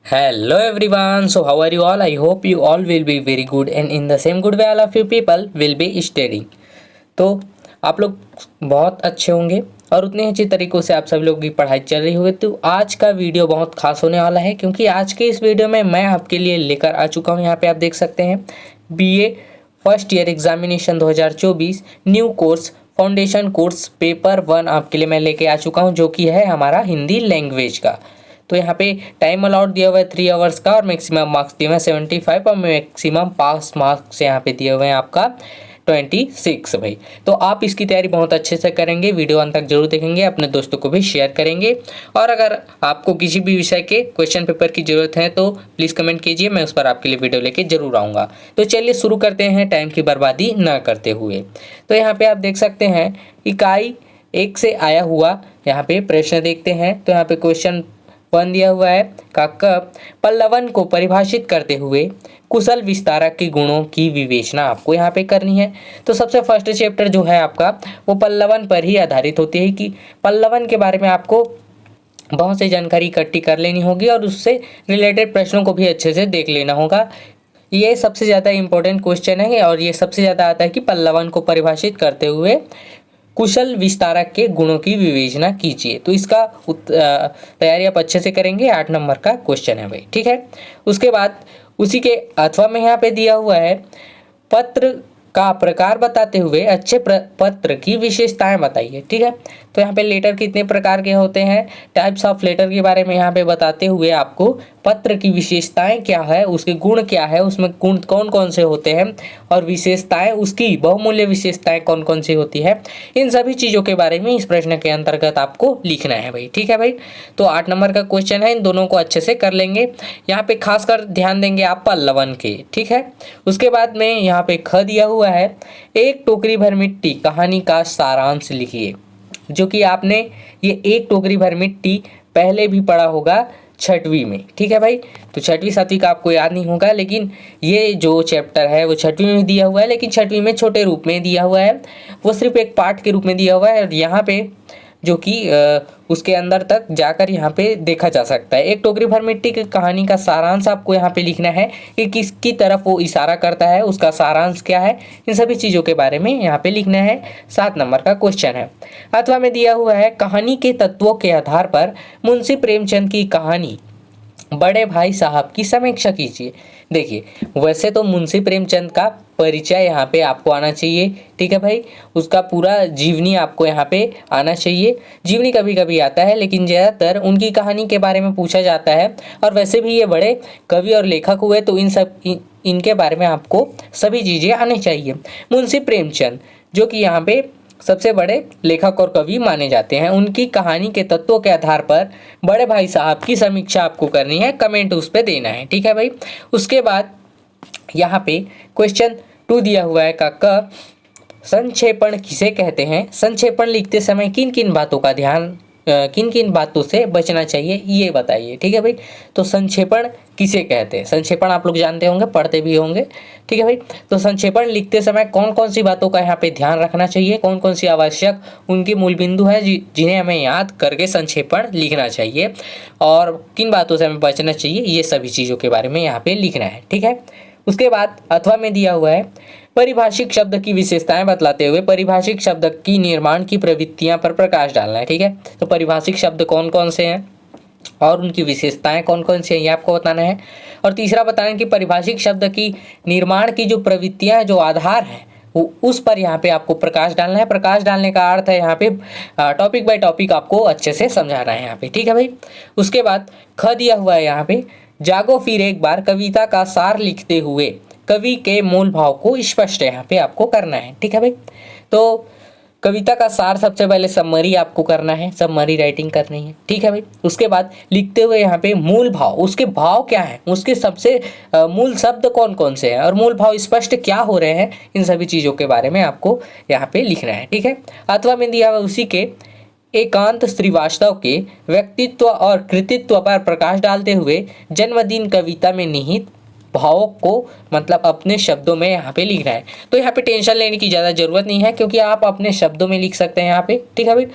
Hello everyone, so how are you all? I hope you all will be very good and in the same good way all of you people will be studying. तो आप लोग बहुत अच्छे होंगे और उतने अच्छे तरीक़ों से आप सभी लोगों की पढ़ाई चल रही होगी। तो आज का वीडियो बहुत खास होने वाला है क्योंकि आज के इस वीडियो में मैं आपके लिए लेकर आ चुका हूँ। यहाँ पे आप देख सकते हैं BA first year examination 2024 new course foundation course paper 1 आपके लिए मैं लेके आ चुका हूँ, जो कि है हमारा हिंदी लैंग्वेज का। तो यहाँ पे टाइम अलाउड दिया हुआ है 3 आवर्स का और मैक्सिमम मार्क्स दिए हुए हैं 75 और मैक्सिमम पास मार्क्स यहाँ पे दिए हुए हैं आपका 26 भाई। तो आप इसकी तैयारी बहुत अच्छे से करेंगे, वीडियो अंत तक जरूर देखेंगे, अपने दोस्तों को भी शेयर करेंगे और अगर आपको किसी भी विषय के क्वेश्चन पेपर की ज़रूरत है तो प्लीज़ कमेंट कीजिए, मैं उस पर आपके लिए वीडियो लेके जरूर आऊँगा। तो चलिए शुरू करते हैं टाइम की बर्बादी न करते हुए। तो यहाँ पर आप देख सकते हैं इकाई 1 से आया हुआ यहाँ पे प्रश्न देखते हैं। तो यहाँ पे क्वेश्चन 1 दिया हुआ है काका पल्लवन को परिभाषित करते हुए कुशल विस्तारक के गुणों की विवेचना आपको यहाँ पे करनी है। तो सबसे फर्स्ट चैप्टर जो है आपका वो पल्लवन पर ही आधारित होती है कि पल्लवन के बारे में आपको बहुत सी जानकारी इकट्ठी कर लेनी होगी और उससे रिलेटेड प्रश्नों को भी अच्छे से देख लेना होगा। ये सबसे ज़्यादा इम्पोर्टेंट क्वेश्चन है और ये सबसे ज़्यादा आता है कि पल्लवन को परिभाषित करते हुए कुशल विस्तारक के गुणों की विवेचना कीजिए। तो इसका तैयारी आप अच्छे से करेंगे, 8 नंबर का क्वेश्चन है भाई, ठीक है। उसके बाद उसी के अथवा में यहाँ पे दिया हुआ है पत्र का प्रकार बताते हुए अच्छे पत्र की विशेषताएं बताइए, ठीक है। तो यहाँ पे लेटर कितने प्रकार के होते हैं, टाइप्स ऑफ लेटर के बारे में यहाँ पे बताते हुए आपको पत्र की विशेषताएं क्या है, उसके गुण क्या है, उसमें गुण कौन कौन से होते हैं और विशेषताएं उसकी बहुमूल्य विशेषताएं कौन कौन सी होती है, इन सभी चीज़ों के बारे में इस प्रश्न के अंतर्गत आपको लिखना है भाई, ठीक है भाई। तो 8 नंबर का क्वेश्चन है, इन दोनों को अच्छे से कर लेंगे। यहाँ पे खासकर ध्यान देंगे आप पल्लवन के, ठीक है। उसके बाद में यहाँ पे ख दिया हुआ है एक टोकरी भर मिट्टी कहानी का सारांश लिखिए, जो कि आपने ये एक टोकरी भर मिट्टी पहले भी पढ़ा होगा 6वीं में, ठीक है भाई। तो 6वीं 7वीं का आपको याद नहीं होगा, लेकिन ये जो चैप्टर है वो 6वीं में दिया हुआ है, लेकिन 6वीं में छोटे रूप में दिया हुआ है, वो सिर्फ एक पार्ट के रूप में दिया हुआ है और यहाँ पे जो कि उसके अंदर तक जाकर यहाँ पे देखा जा सकता है। एक टोकरी भर मिट्टी की कहानी का सारांश आपको यहाँ पे लिखना है कि किसकी तरफ वो इशारा करता है, उसका सारांश क्या है, इन सभी चीज़ों के बारे में यहाँ पे लिखना है। 7 नंबर का क्वेश्चन है। अथवा में दिया हुआ है कहानी के तत्वों के आधार पर मुंशी प्रेमचंद की कहानी बड़े भाई साहब की समीक्षा कीजिए। देखिए वैसे तो मुंशी प्रेमचंद का परिचय यहाँ पे आपको आना चाहिए, ठीक है भाई। उसका पूरा जीवनी आपको यहाँ पे आना चाहिए। जीवनी कभी कभी आता है लेकिन ज़्यादातर उनकी कहानी के बारे में पूछा जाता है और वैसे भी ये बड़े कवि और लेखक हुए, तो इनके बारे में आपको सभी चीज़ें आनी चाहिए। मुंशी प्रेमचंद जो कि यहाँ पे सबसे बड़े लेखक और कवि माने जाते हैं, उनकी कहानी के तत्वों के आधार पर बड़े भाई साहब की समीक्षा आपको करनी है, कमेंट उस पर देना है, ठीक है भाई। उसके बाद यहाँ पे क्वेश्चन 2 दिया हुआ है का संक्षेपण किसे कहते हैं, संक्षेपण लिखते समय किन किन बातों का ध्यान किन किन बातों से बचना चाहिए ये बताइए, ठीक है भाई। तो संक्षेपण किसे कहते हैं, संक्षेपण आप लोग जानते होंगे, पढ़ते भी होंगे, ठीक है भाई। तो संक्षेपण लिखते समय कौन कौन सी बातों का यहाँ पे ध्यान रखना चाहिए, कौन कौन सी आवश्यक उनके मूल बिंदु है जिन्हें हमें याद करके संक्षेपण लिखना चाहिए और किन बातों से हमें बचना चाहिए, ये सभी चीज़ों के बारे में यहाँ पे लिखना है, ठीक है। उसके बाद अथवा में दिया हुआ है परिभाषिक शब्द की विशेषताएं बतलाते हुए परिभाषिक शब्द की निर्माण की प्रवृत्तियां पर प्रकाश डालना है, ठीक है। तो परिभाषिक शब्द कौन कौन से हैं और उनकी विशेषताएं कौन कौन सी हैं ये आपको बताना है। और तीसरा बताना है कि परिभाषिक शब्द की निर्माण की जो प्रवृत्तियां जो आधार है वो उस पर यहाँ पे आपको प्रकाश डालना है। प्रकाश डालने का अर्थ है यहाँ पे टॉपिक बाय टॉपिक आपको अच्छे से समझाना है यहाँ पे, ठीक है भाई। उसके बाद ख दिया हुआ है यहाँ पे जागो फिर एक बार कविता का सार लिखते हुए कवि के मूल भाव को स्पष्ट यहाँ पे आपको करना है, ठीक है भाई। तो कविता का सार सबसे पहले समरी आपको करना है, समरी राइटिंग करनी है, ठीक है भाई। उसके बाद लिखते हुए यहाँ पे मूल भाव, उसके भाव क्या है, उसके सबसे मूल शब्द कौन कौन से हैं और मूल भाव स्पष्ट क्या हो रहे हैं, इन सभी चीज़ों के बारे में आपको यहाँ पे लिखना है, ठीक है। अथवा में दिया हुआ उसी के एकांत श्रीवास्तव के व्यक्तित्व और कृतित्व पर प्रकाश डालते हुए जन्मदिन कविता में निहित भावों को मतलब अपने शब्दों में यहाँ पे लिखना है। तो यहाँ पे टेंशन लेने की ज़्यादा ज़रूरत नहीं है क्योंकि आप अपने शब्दों में लिख सकते हैं यहाँ पे, ठीक है भाई।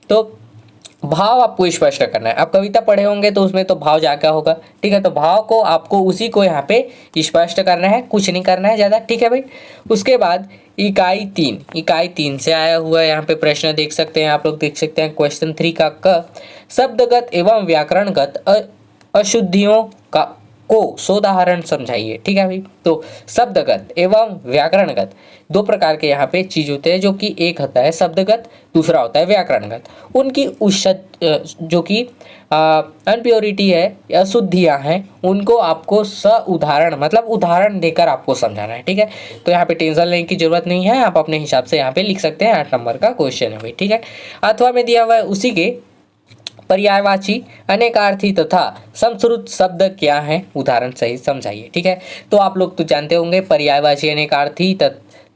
तो भाव आपको स्पष्ट करना है। आप कविता पढ़े होंगे तो उसमें तो भाव जाकर होगा, ठीक है। तो भाव को आपको उसी को यहाँ पे स्पष्ट करना है, कुछ नहीं करना है ज़्यादा, ठीक है भाई। उसके बाद इकाई 3 से आया हुआ है यहाँ पे प्रश्न देख सकते हैं आप लोग, देख सकते हैं क्वेश्चन 3 का क, शब्दगत एवं व्याकरणगत अशुद्धियों का को सोदाहरण समझाइए, ठीक है भाई। तो शब्दगत एवं व्याकरणगत दो प्रकार के यहाँ पे चीज होते हैं, जो कि एक होता है शब्दगत, दूसरा होता है व्याकरणगत। उनकी जो कि अनप्योरिटी है, अशुद्धियाँ हैं, उनको आपको उदाहरण मतलब उदाहरण देकर आपको समझाना है, ठीक है। तो यहाँ पे टेंशन लेने की जरूरत नहीं है, आप अपने हिसाब से यहाँ पे लिख सकते हैं। 8 नंबर का क्वेश्चन है भाई, ठीक है। अथवा में दिया हुआ है उसी के पर्यायवाची अनेकार्थी तथा समश्रुत शब्द क्या है, उदाहरण सहित समझाइए, ठीक है। तो आप लोग तो जानते होंगे पर्यायवाची अनेकार्थी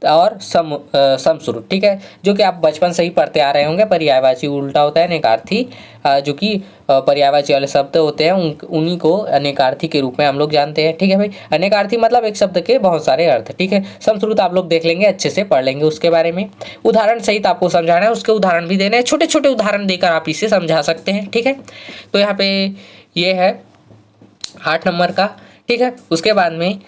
और समश्रुत, ठीक है, जो कि आप बचपन से ही पढ़ते आ रहे होंगे। पर्यायवाची उल्टा होता है अनेकार्थी, जो कि पर्यायवाची वाले शब्द होते हैं उन्हीं को अनेकार्थी के रूप में हम लोग जानते हैं, ठीक है भाई। अनेकार्थी मतलब एक शब्द के बहुत सारे अर्थ, ठीक है। समश्रुत आप लोग देख लेंगे, अच्छे से पढ़ लेंगे उसके बारे में। उदाहरण सहित आपको समझाना है, उसके उदाहरण भी देने हैं, छोटे छोटे उदाहरण देकर आप इसे समझा सकते हैं, ठीक है। तो यहाँ पे ये है 8 नंबर का, ठीक है। उसके बाद में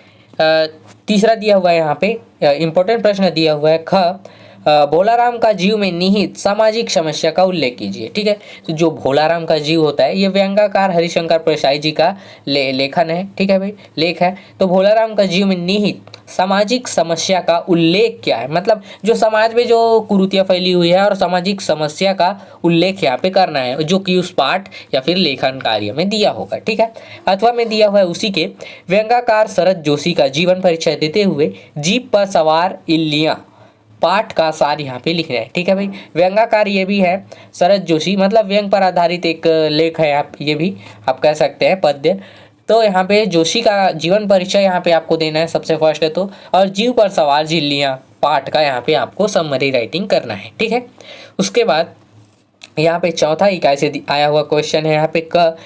तीसरा दिया हुआ है यहाँ पे इम्पोर्टेंट प्रश्न दिया हुआ है, ख भोलाराम का जीव में निहित सामाजिक समस्या का उल्लेख कीजिए, ठीक है। तो जो भोलाराम का जीव होता है, ये व्यंग्यकार हरिशंकर प्रसाई जी का लेखन है, ठीक है भाई, लेख है। तो भोलाराम का जीव में निहित सामाजिक समस्या का उल्लेख क्या है, मतलब जो समाज में जो कुरीतियाँ फैली हुई है और सामाजिक समस्या का उल्लेख यहाँ पे करना है, जो कि उस पाठ या फिर लेखन कार्य में दिया होगा, ठीक है। अथवा में दिया हुआ है उसी के व्यंग्यकार शरद जोशी का जीवन परिचय देते हुए जीप पर सवार इल्लियाँ पाठ का सार यहाँ पे लिखना है, ठीक है भाई। व्यंग्यकार ये भी है शरद जोशी, मतलब व्यंग पर आधारित एक लेख है, आप ये भी आप कह सकते हैं पद्य। तो यहाँ पे जोशी का जीवन परिचय यहाँ पे आपको देना है सबसे फर्स्ट है तो, और जीव पर सवार झिल्लियाँ पाठ का यहाँ पे आपको समरी राइटिंग करना है, ठीक है। उसके बाद यहाँ पे चौथा इकाई से आया हुआ क्वेश्चन है यहाँ पे क,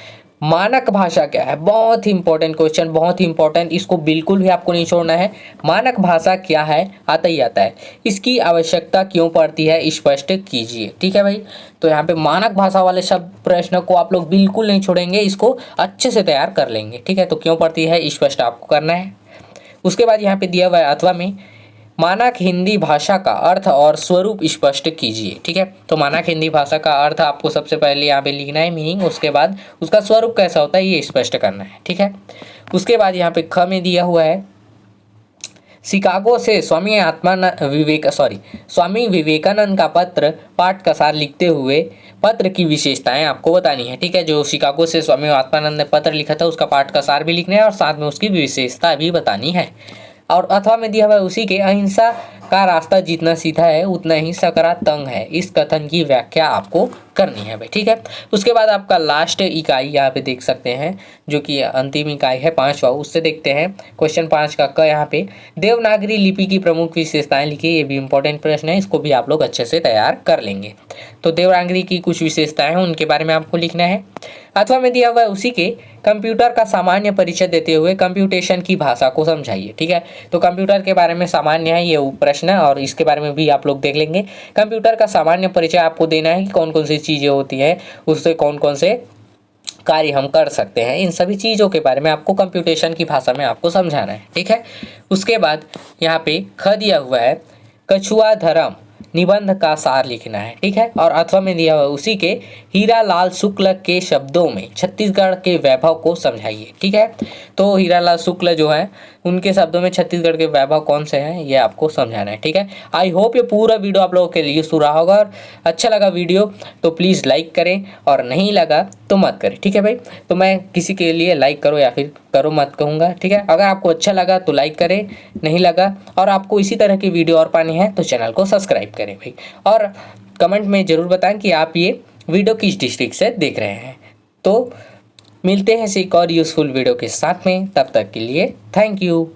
मानक भाषा क्या है। बहुत ही इंपॉर्टेंट क्वेश्चन, बहुत ही इंपॉर्टेंट, इसको बिल्कुल भी आपको नहीं छोड़ना है। मानक भाषा क्या है, आता ही आता है, इसकी आवश्यकता क्यों पड़ती है, स्पष्ट कीजिए, ठीक है भाई। तो यहाँ पे मानक भाषा वाले सब प्रश्न को आप लोग बिल्कुल नहीं छोड़ेंगे, इसको अच्छे से तैयार कर लेंगे, ठीक है। तो क्यों पड़ती है स्पष्ट आपको करना है। उसके बाद यहाँ पे दिया हुआ है अथवा में मानक हिंदी भाषा का अर्थ और स्वरूप स्पष्ट कीजिए, ठीक है। तो मानक हिंदी भाषा का अर्थ आपको सबसे पहले यहाँ पे लिखना है मीनिंग, उसके बाद उसका स्वरूप कैसा होता है ये स्पष्ट करना है, ठीक है। उसके बाद यहाँ पे ख में दिया हुआ है शिकागो से स्वामी विवेकानंद का पत्र पाठ का सार लिखते हुए पत्र की विशेषताएं आपको बतानी है, ठीक है। जो शिकागो से स्वामी विवेकानंद ने पत्र लिखा था उसका पाठ का सार भी लिखना है और साथ में उसकी विशेषता भी बतानी है। और अथवा में दिया हुआ है उसी के अहिंसा का रास्ता जितना सीधा है उतना ही सकरा तंग है, इस कथन की व्याख्या आपको करनी है भाई, ठीक है। उसके बाद आपका लास्ट इकाई यहाँ पे देख सकते हैं, जो कि अंतिम इकाई है 5वां, उससे देखते हैं क्वेश्चन 5 का क। यहाँ पे देवनागरी लिपि की प्रमुख विशेषताएं लिखिए, ये भी इंपॉर्टेंट प्रश्न है, इसको भी आप लोग अच्छे से तैयार कर लेंगे। तो देवनागरी की कुछ विशेषताएं हैं, उनके बारे में आपको लिखना है। अथवा में दिया हुआ है उसी के कंप्यूटर का सामान्य परिचय देते हुए कंप्यूटेशन की भाषा को समझाइए, ठीक है। तो कंप्यूटर के बारे में सामान्य है ये प्रश्न, और इसके बारे में भी आप लोग देख लेंगे। कंप्यूटर का सामान्य परिचय आपको देना है कि कौन कौन सी चीज़ें होती हैं, उससे कौन कौन से कार्य हम कर सकते हैं, इन सभी चीज़ों के बारे में आपको कंप्यूटेशन की भाषा में आपको समझाना है, ठीक है। उसके बाद यहाँ पे ख दिया हुआ है कछुआ धर्म निबंध का सार लिखना है, ठीक है। और अथवा में दिया हुआ उसी के हीरालाल शुक्ल के शब्दों में छत्तीसगढ़ के वैभव को समझाइए, ठीक है। तो हीरालाल शुक्ल जो है उनके शब्दों में छत्तीसगढ़ के वैभव कौन से हैं ये आपको समझाना है, ठीक है। आई होप ये पूरा वीडियो आप लोगों के लिए यूज़फुल रहा होगा, और अच्छा लगा वीडियो तो प्लीज़ लाइक करें, और नहीं लगा तो मत करें, ठीक है भाई। तो मैं किसी के लिए लाइक करो या फिर करो मत कहूँगा, ठीक है। अगर आपको अच्छा लगा तो लाइक करें, नहीं लगा और आपको इसी तरह की वीडियो और पानी है तो चैनल को सब्सक्राइब करें भाई, और कमेंट में ज़रूर बताएं कि आप ये वीडियो किस डिस्ट्रिक्ट से देख रहे हैं। तो मिलते हैं एक और यूज़फुल वीडियो के साथ में, तब तक के लिए थैंक यू।